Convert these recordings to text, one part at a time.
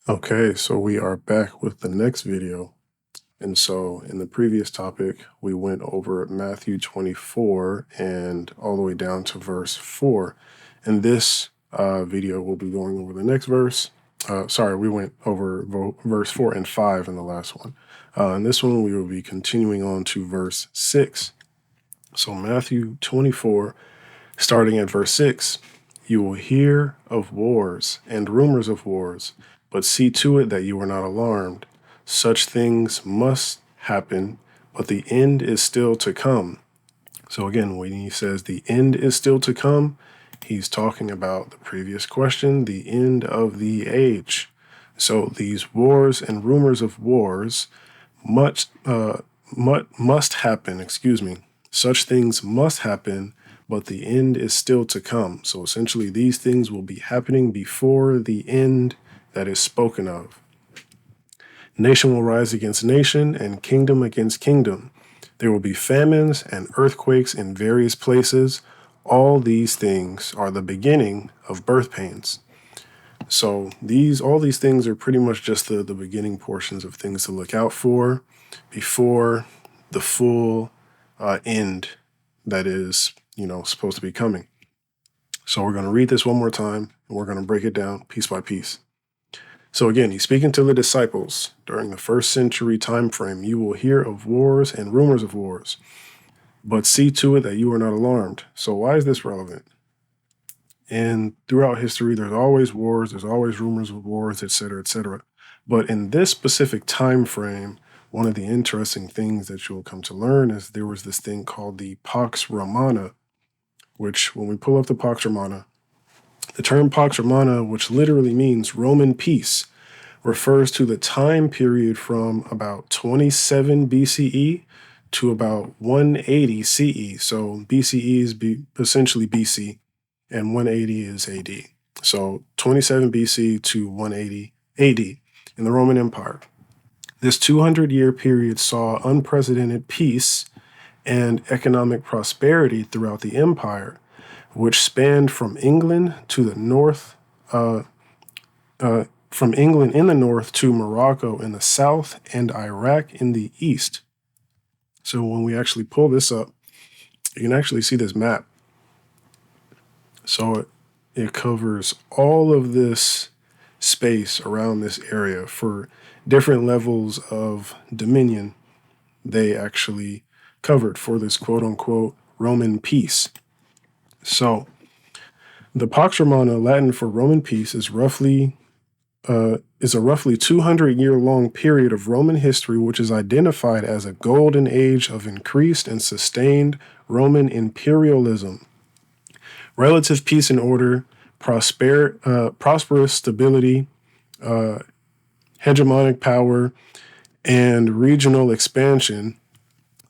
Okay, so we are back with the next video. And so in the previous topic, we went over Matthew 24 and all the way down to verse 4. In this video, we'll be going over the next verse. We went over verse 4 and 5 in the last one. In this one, we will be continuing on to verse 6. So Matthew 24, starting at verse 6. You will hear of wars and rumors of wars, but see to it that you are not alarmed. Such things must happen, but the end is still to come. So again, when he says the end is still to come, he's talking about the previous question, the end of the age. So these wars and rumors of wars must happen, Such things must happen, but the end is still to come. So essentially, these things will be happening before the end that is spoken of. Nation will rise against nation and kingdom against kingdom. There will be famines and earthquakes in various places. All these things are the beginning of birth pains. So all these things are pretty much just the beginning portions of things to look out for before the full end that is, supposed to be coming. So we're going to read this one more time, and we're going to break it down piece by piece. So again, he's speaking to the disciples during the first century time frame. You will hear of wars and rumors of wars, but see to it that you are not alarmed. So why is this relevant? And throughout history, there's always wars, there's always rumors of wars, et cetera, et cetera. But in this specific time frame, one of the interesting things that you'll come to learn is there was this thing called the Pax Romana, which when we pull up the Pax Romana, the term Pax Romana, which literally means Roman peace, refers to the time period from about 27 BCE to about 180 CE. So BCE is essentially BC, and 180 is AD. So 27 BC to 180 AD in the Roman Empire. This 200-year period saw unprecedented peace and economic prosperity throughout the empire, which spanned from England to the north, from England in the north to Morocco in the south and Iraq in the east. So when we actually pull this up, you can actually see this map. So it covers all of this space around this area for different levels of dominion they actually covered for this quote unquote Roman peace. So the Pax Romana, Latin for Roman peace, is a roughly 200-year-long period of Roman history, which is identified as a golden age of increased and sustained Roman imperialism, relative peace and order, prosperous stability, hegemonic power, and regional expansion.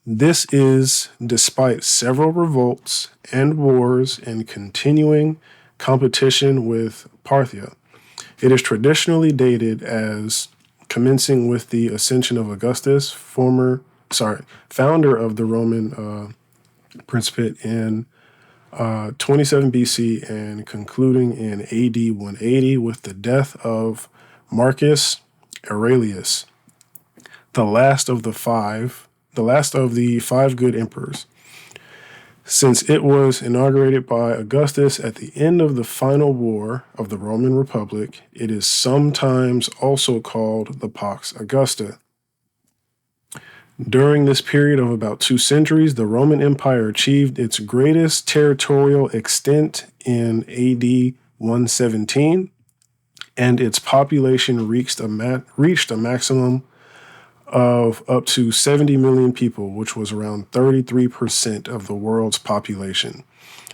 This is despite several revolts and wars and continuing competition with Parthia. It is traditionally dated as commencing with the ascension of Augustus, founder of the Roman Principate in 27 BC and concluding in AD 180 with the death of Marcus Aurelius, the last of the five good emperors. Since it was inaugurated by Augustus at the end of the final war of the Roman Republic, it is sometimes also called the Pax Augusta. During this period of about 2 centuries, the Roman Empire achieved its greatest territorial extent in AD 117, and its population reached a maximum of up to 70 million people, which was around 33% of the world's population.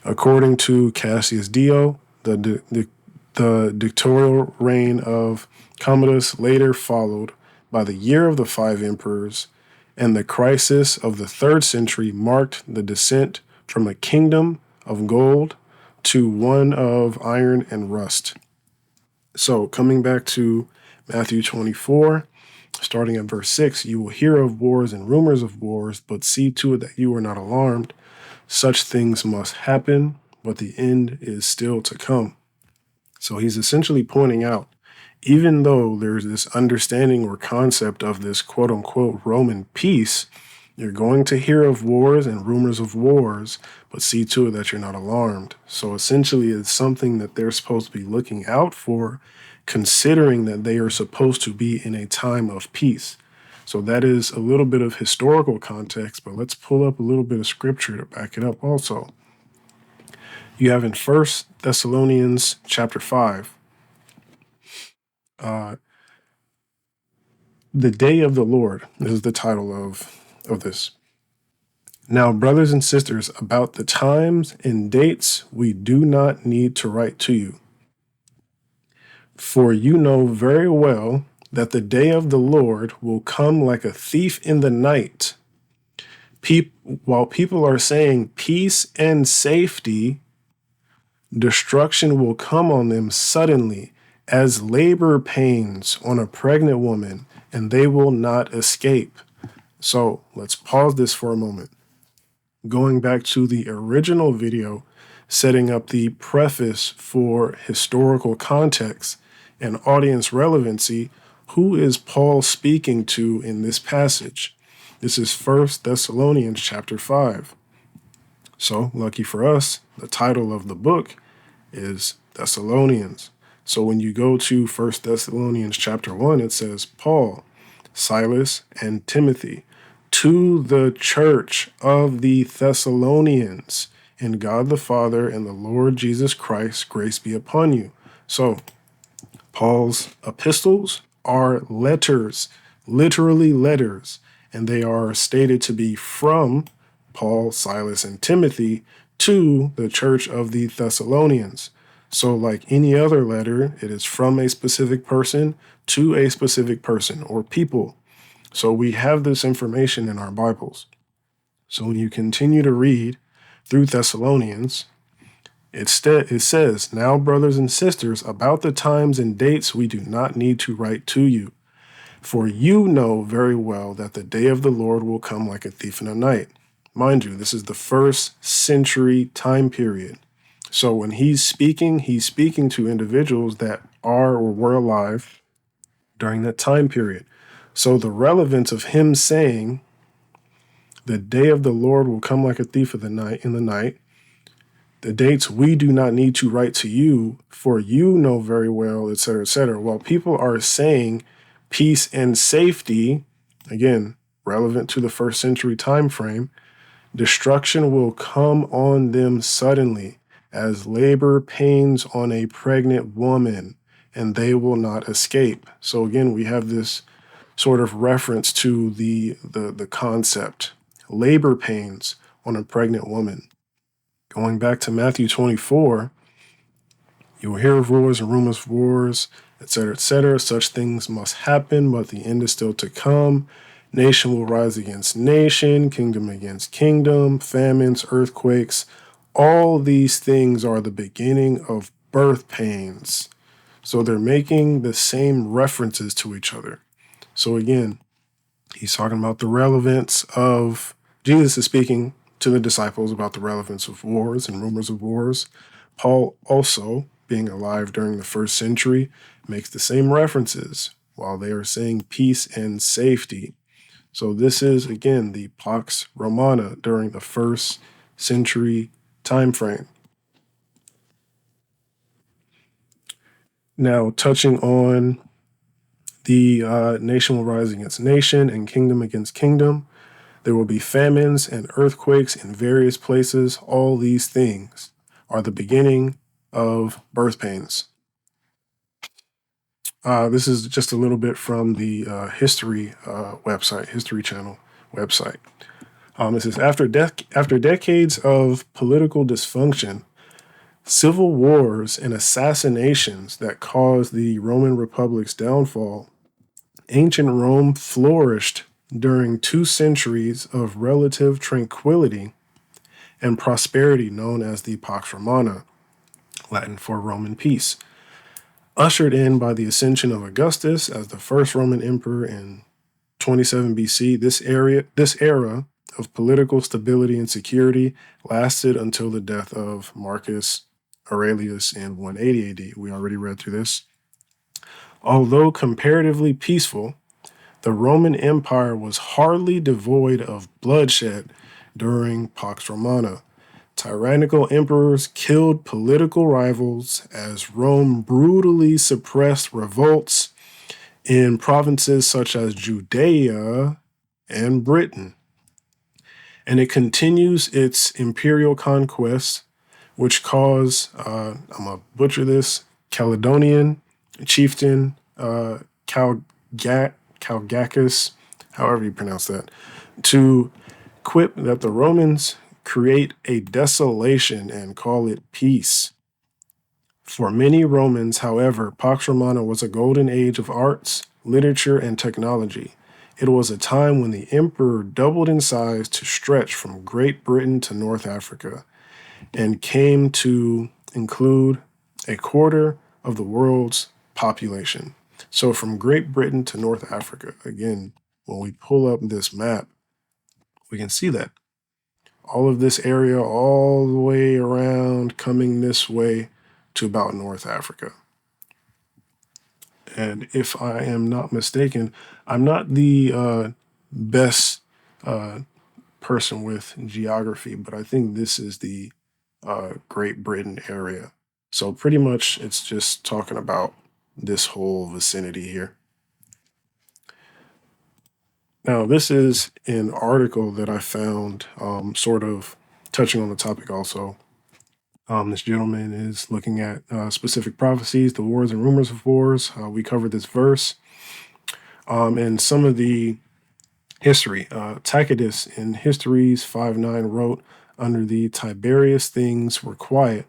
According to Cassius Dio, the dictatorial reign of Commodus later followed by the year of the 5 emperors, and the crisis of the 3rd century marked the descent from a kingdom of gold to one of iron and rust. So coming back to Matthew 24, starting at verse 6, you will hear of wars and rumors of wars, but see to it that you are not alarmed. Such things must happen, but the end is still to come. So he's essentially pointing out Even though there's this understanding or concept of this quote unquote Roman peace, you're going to hear of wars and rumors of wars, but see to it that you're not alarmed. So essentially, it's something that they're supposed to be looking out for, considering that they are supposed to be in a time of peace. So that is a little bit of historical context, but let's pull up a little bit of scripture to back it up also. You have in 1 Thessalonians chapter 5, the day of the Lord. This is the title of this. Now, brothers and sisters, about the times and dates, we do not need to write to you. For you know very well that the day of the Lord will come like a thief in the night. While people are saying peace and safety, destruction will come on them suddenly as labor pains on a pregnant woman, and they will not escape. So let's pause this for a moment. Going back to the original video, setting up the preface for historical context and audience relevancy, who is Paul speaking to in this passage? This is 1 Thessalonians chapter 5. So, lucky for us, the title of the book is Thessalonians. So when you go to 1 Thessalonians chapter 1, it says, Paul, Silas, and Timothy, to the church of the Thessalonians, and God the Father and the Lord Jesus Christ, grace be upon you. So Paul's epistles are letters, literally letters, and they are stated to be from Paul, Silas, and Timothy to the church of the Thessalonians. So like any other letter, it is from a specific person to a specific person or people. So we have this information in our Bibles. So when you continue to read through Thessalonians, it says, now, brothers and sisters, about the times and dates we do not need to write to you. For you know very well that the day of the Lord will come like a thief in the night. Mind you, this is the 1st century time period. So when he's speaking to individuals that are or were alive during that time period. So the relevance of him saying the day of the Lord will come like a thief in the night, the dates we do not need to write to you, for you know very well, etc., etc. While people are saying peace and safety, again, relevant to the 1st century time frame, destruction will come on them suddenly as labor pains on a pregnant woman, and they will not escape. So again, we have this sort of reference to the concept, labor pains on a pregnant woman. Going back to Matthew 24, you will hear of wars and rumors of wars, etc., etc. Such things must happen, but the end is still to come. Nation will rise against nation, kingdom against kingdom, famines, earthquakes. All these things are the beginning of birth pains. So they're making the same references to each other. So again, he's talking about the relevance of, Jesus is speaking to the disciples about the relevance of wars and rumors of wars. Paul also, being alive during the 1st century, makes the same references while they are saying peace and safety. So this is, again, the Pax Romana during the 1st century time frame. Now, touching on the nation will rise against nation and kingdom against kingdom. There will be famines and earthquakes in various places. All these things are the beginning of birth pains. This is just a little bit from the history website, History Channel website. It says, after decades of political dysfunction, civil wars and assassinations that caused the Roman Republic's downfall, ancient Rome flourished during 2 centuries of relative tranquility and prosperity known as the Pax Romana, Latin for Roman peace. Ushered in by the ascension of Augustus as the first Roman emperor in 27 BC, this era of political stability and security lasted until the death of Marcus Aurelius in 180 AD. We already read through this. Although comparatively peaceful, the Roman Empire was hardly devoid of bloodshed during Pax Romana. Tyrannical emperors killed political rivals as Rome brutally suppressed revolts in provinces such as Judea and Britain. And it continues its imperial conquest, which caused, I'm going to butcher this, Caledonian chieftain Calgacus, however you pronounce that, to quip that the Romans create a desolation and call it peace. For many Romans, however, Pax Romana was a golden age of arts, literature, and technology. It was a time when the emperor doubled in size to stretch from Great Britain to North Africa and came to include a quarter of the world's population. So from Great Britain to North Africa, again, when we pull up this map, we can see that all of this area all the way around coming this way to about North Africa. And if I am not mistaken, I'm not the best person with geography, but I think this is the Great Britain area. So pretty much it's just talking about this whole vicinity here. Now, this is an article that I found sort of touching on the topic also. This gentleman is looking at specific prophecies, the wars and rumors of wars. We covered this verse and some of the history. Tacitus in Histories 5:9 wrote, under the Tiberius things were quiet.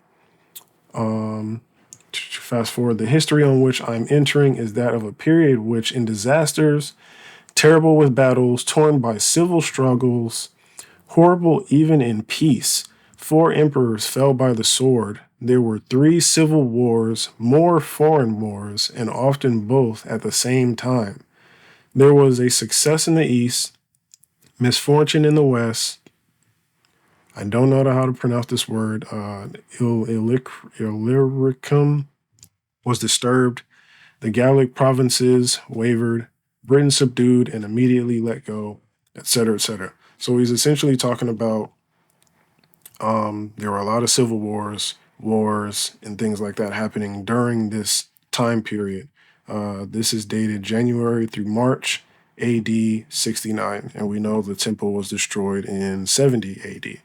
Fast forward, the history on which I'm entering is that of a period which in disasters, terrible with battles, torn by civil struggles, horrible even in peace. 4 emperors fell by the sword. There were 3 civil wars, more foreign wars, and often both at the same time. There was a success in the east, misfortune in the west. I don't know how to pronounce this word. Illyricum was disturbed. The Gallic provinces wavered. Britain subdued and immediately let go, etc., etc. So he's essentially talking about there were a lot of civil wars, and things like that happening during this time period. This is dated January through March AD 69, and we know the temple was destroyed in 70 AD.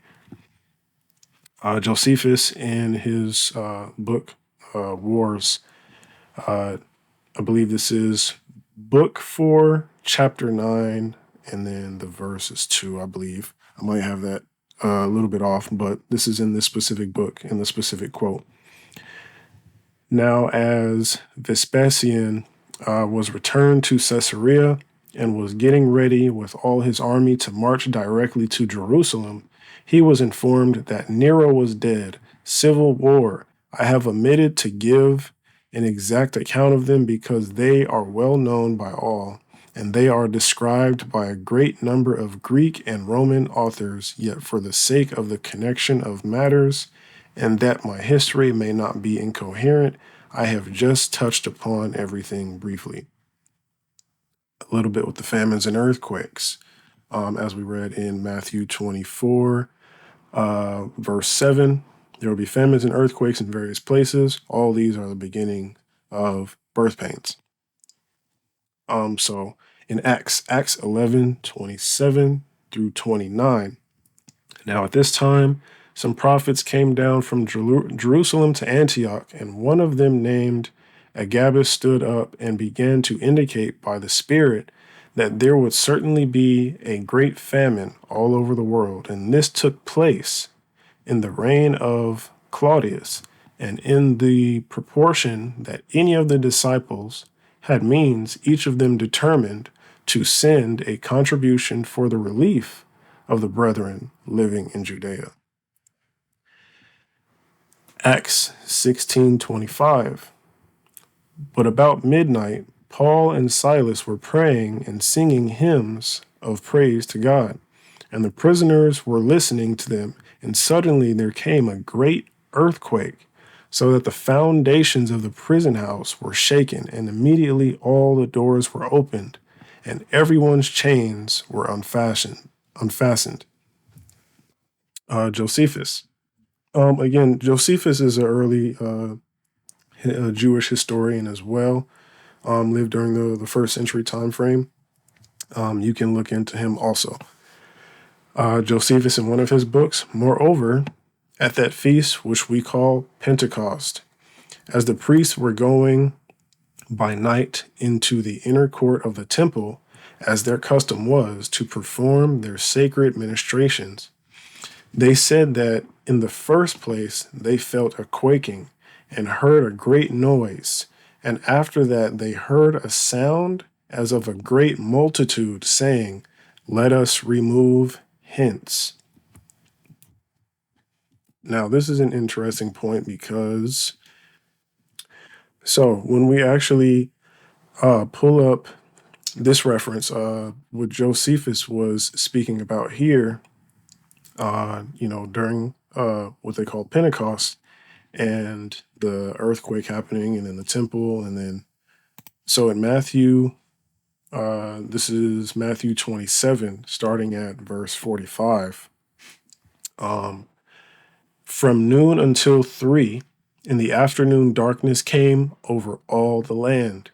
Josephus, in his book, Wars, I believe this is book 4, chapter 9, and then the verse is 2, I believe. I might have that a little bit off, but this is in this specific book, in the specific quote. Now, as Vespasian was returned to Caesarea and was getting ready with all his army to march directly to Jerusalem, he was informed that Nero was dead. Civil war. I have omitted to give an exact account of them because they are well known by all, and they are described by a great number of Greek and Roman authors, yet for the sake of the connection of matters, and that my history may not be incoherent, I have just touched upon everything briefly. A little bit with the famines and earthquakes, as we read in Matthew 24, verse 7. There will be famines and earthquakes in various places. All these are the beginning of birth pains. So in Acts 11:27 through 29. Now at this time, some prophets came down from Jerusalem to Antioch, and one of them named Agabus stood up and began to indicate by the Spirit that there would certainly be a great famine all over the world. And this took place in the reign of Claudius, and in the proportion that any of the disciples had means, each of them determined to send a contribution for the relief of the brethren living in Judea. Acts 16:25. But about midnight, Paul and Silas were praying and singing hymns of praise to God, and the prisoners were listening to them, and suddenly there came a great earthquake, so that the foundations of the prison house were shaken, and immediately all the doors were opened, and everyone's chains were unfastened. Josephus. Again, Josephus is an early Jewish historian as well. Lived during the first century time frame. You can look into him also. Josephus, in one of his books, moreover, at that feast which we call Pentecost, as the priests were going by night into the inner court of the temple, as their custom was, to perform their sacred ministrations, they said that in the first place they felt a quaking and heard a great noise, and after that they heard a sound as of a great multitude saying, "Let us remove hence." Now, this is an interesting point because when we actually pull up this reference, what Josephus was speaking about here, during what they call Pentecost and the earthquake happening and in the temple. And then, so in Matthew, this is Matthew 27, starting at verse 45. From noon until 3 in the afternoon, darkness came over all the land.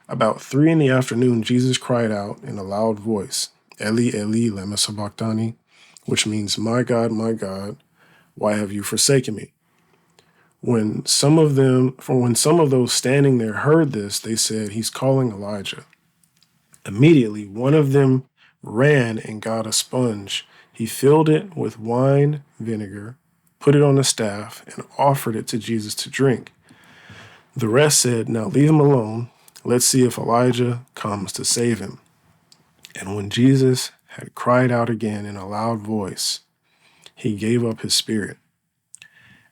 About 3 in the afternoon, Jesus cried out in a loud voice, "Eli, Eli, lema sabachthani," which means, my God, why have you forsaken me?" When some of those standing there heard this, they said, "He's calling Elijah." Immediately, one of them ran and got a sponge. He filled it with wine vinegar, put it on a staff, and offered it to Jesus to drink. The rest said, "Now leave him alone. Let's see if Elijah comes to save him." And when Jesus had cried out again in a loud voice, he gave up his spirit.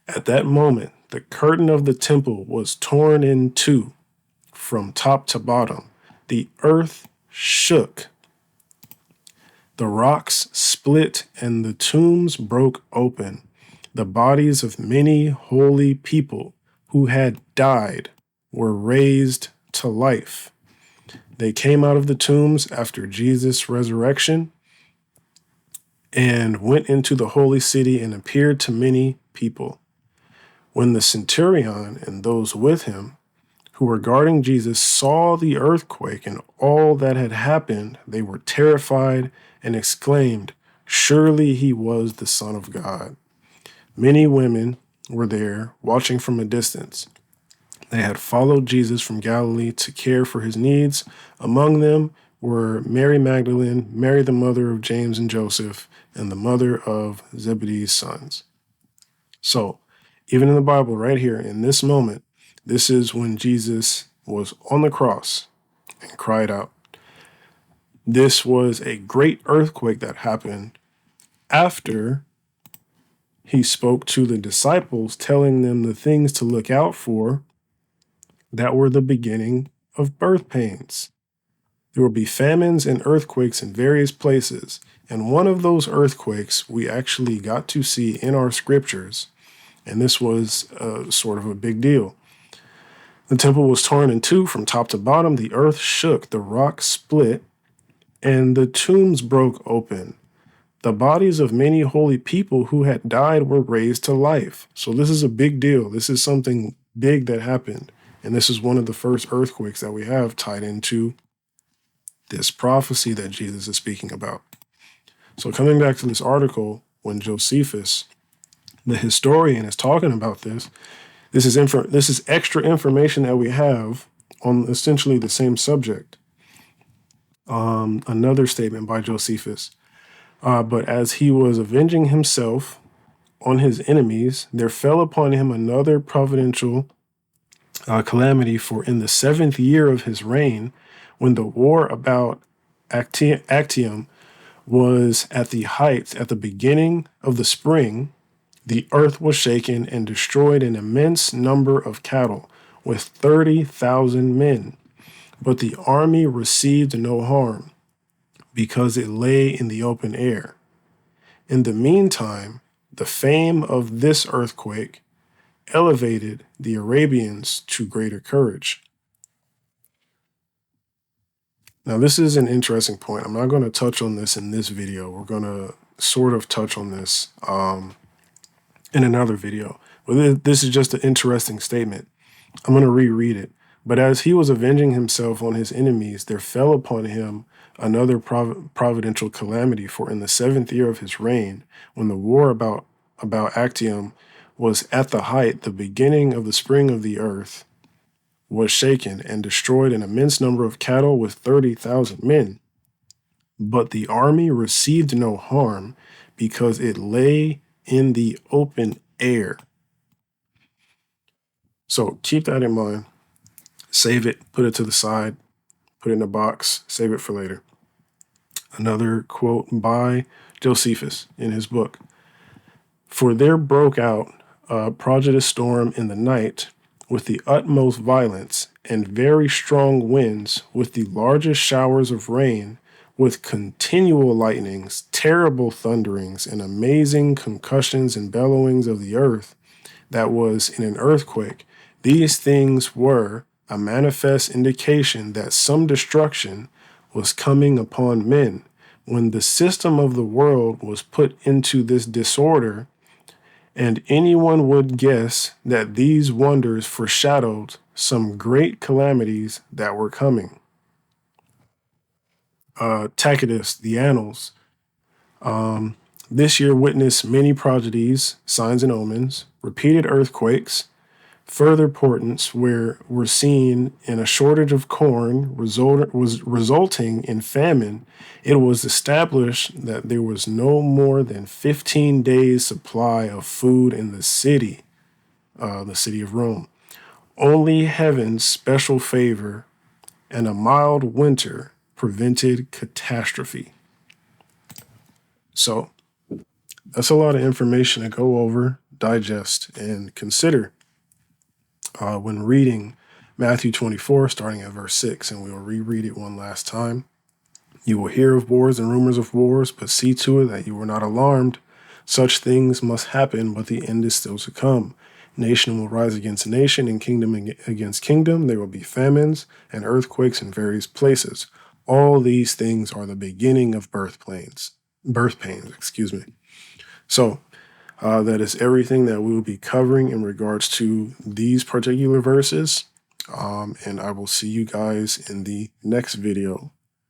At that moment, the curtain of the temple was torn in two from top to bottom. The earth shook. The rocks split and the tombs broke open. The bodies of many holy people who had died were raised to life. They came out of the tombs after Jesus' resurrection and went into the holy city and appeared to many people. When the centurion and those with him who were guarding Jesus saw the earthquake and all that had happened, they were terrified and exclaimed, "Surely he was the Son of God." Many women were there watching from a distance. They had followed Jesus from Galilee to care for his needs. Among them were Mary Magdalene, Mary the mother of James and Joseph, and the mother of Zebedee's sons. So, even in the Bible, right here, in this moment, this is when Jesus was on the cross and cried out. This was a great earthquake that happened after he spoke to the disciples, telling them the things to look out for that were the beginning of birth pains. There will be famines and earthquakes in various places, and one of those earthquakes we actually got to see in our scriptures, and this was sort of a big deal. The temple was torn in two from top to bottom, the earth shook, the rocks split, and the tombs broke open. The bodies of many holy people who had died were raised to life. So this is a big deal. This is something big that happened. And this is one of the first earthquakes that we have tied into this prophecy that Jesus is speaking about. So coming back to this article, when Josephus, the historian, is talking about this, this is extra information that we have on essentially the same subject. Another statement by Josephus. But as he was avenging himself on his enemies, there fell upon him another providential calamity, for in the 7th year of his reign, when the war about Actium was at the height, at the beginning of the spring, the earth was shaken and destroyed an immense number of cattle with 30,000 men. But the army received no harm, because it lay in the open air. In the meantime, the fame of this earthquake elevated the Arabians to greater courage. Now, this is an interesting point. I'm not going to touch on this in this video. We're going to sort of touch on this in another video. But this is just an interesting statement. I'm going to reread it. But as he was avenging himself on his enemies, there fell upon him another providential calamity. For in the 7th year of his reign, when the war about Actium was at the height, the beginning of the spring of the earth was shaken and destroyed an immense number of cattle with 30,000 men. But the army received no harm because it lay in the open air. So keep that in mind. Save it, put it to the side, put it in a box, save it for later. Another quote by Josephus in his book. For there broke out a prodigious storm in the night with the utmost violence, and very strong winds, with the largest showers of rain, with continual lightnings, terrible thunderings, and amazing concussions and bellowings of the earth that was in an earthquake. These things were a manifest indication that some destruction was coming upon men. When the system of the world was put into this disorder, and anyone would guess that these wonders foreshadowed some great calamities that were coming. Tacitus, the Annals. This year witnessed many prodigies, signs and omens, repeated earthquakes. Further portents were seen in a shortage of corn resulting in famine. It was established that there was no more than 15 days' supply of food in the city of Rome. Only heaven's special favor and a mild winter prevented catastrophe. So that's a lot of information to go over, digest, and consider when reading Matthew 24, starting at verse 6, and we will reread it one last time. You will hear of wars and rumors of wars, but see to it that you are not alarmed. Such things must happen, but the end is still to come. Nation will rise against nation and kingdom against kingdom. There will be famines and earthquakes in various places. All these things are the beginning of birth pains, So that is everything that we will be covering in regards to these particular verses. And I will see you guys in the next video.